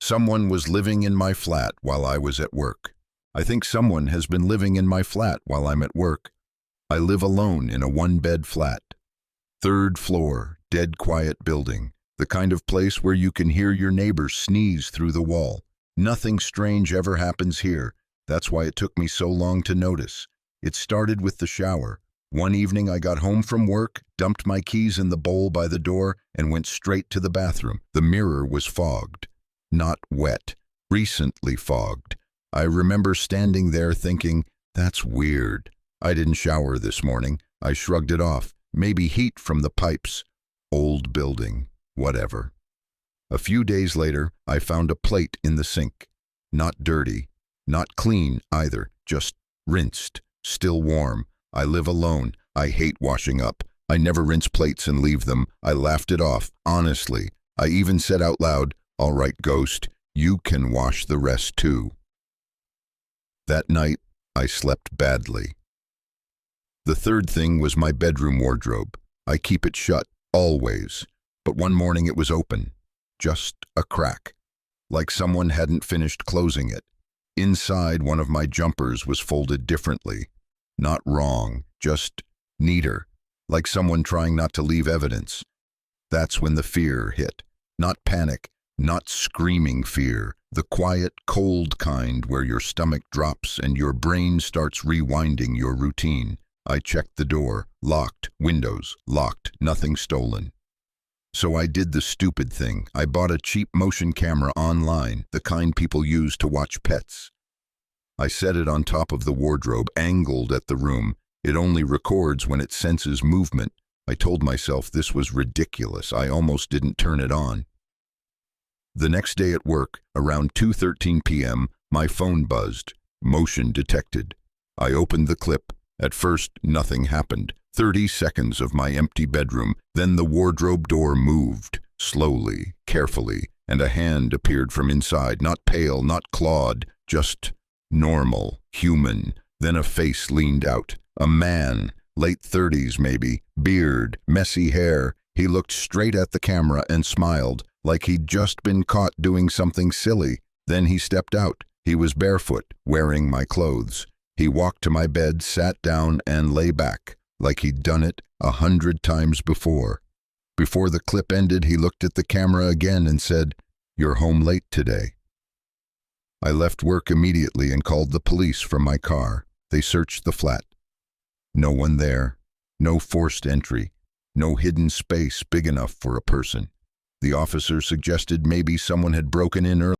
Someone was living in my flat while I was at work. I think someone has been living in my flat while I'm at work. I live alone in a one-bed flat. 3rd floor, dead quiet building. The kind of place where you can hear your neighbors sneeze through the wall. Nothing strange ever happens here. That's why it took me so long to notice. It started with the shower. One evening I got home from work, dumped my keys in the bowl by the door, and went straight to the bathroom. The mirror was fogged. Not wet. Recently fogged. I remember standing there thinking, that's weird. I didn't shower this morning. I shrugged it off. Maybe heat from the pipes. Old building. Whatever. A few days later, I found a plate in the sink. Not dirty. Not clean either. Just rinsed. Still warm. I live alone. I hate washing up. I never rinse plates and leave them. I laughed it off, honestly. I even said out loud, all right, ghost, you can wash the rest too. That night, I slept badly. The third thing was my bedroom wardrobe. I keep it shut, always. But one morning it was open. Just a crack. Like someone hadn't finished closing it. Inside, one of my jumpers was folded differently. Not wrong, just neater. Like someone trying not to leave evidence. That's when the fear hit. Not panic, not screaming fear. The quiet, cold kind where your stomach drops and your brain starts rewinding your routine. I checked the door. Locked. Windows. Locked. Nothing stolen. So I did the stupid thing. I bought a cheap motion camera online, the kind people use to watch pets. I set it on top of the wardrobe, angled at the room. It only records when it senses movement. I told myself this was ridiculous. I almost didn't turn it on. The next day at work, around 2:13 p.m., my phone buzzed. Motion detected. I opened the clip. At first, nothing happened. 30 seconds of my empty bedroom. Then the wardrobe door moved, slowly, carefully, and a hand appeared from inside, not pale, not clawed, just normal, human. Then a face leaned out. A man, late 30s maybe, beard, messy hair. He looked straight at the camera and smiled, like he'd just been caught doing something silly. Then he stepped out. He was barefoot, wearing my clothes. He walked to my bed, sat down, and lay back, like he'd done it 100 times before. Before the clip ended, he looked at the camera again and said, "You're home late today." I left work immediately and called the police from my car. They searched the flat. No one there. No forced entry. No hidden space big enough for a person. The officer suggested maybe someone had broken in early.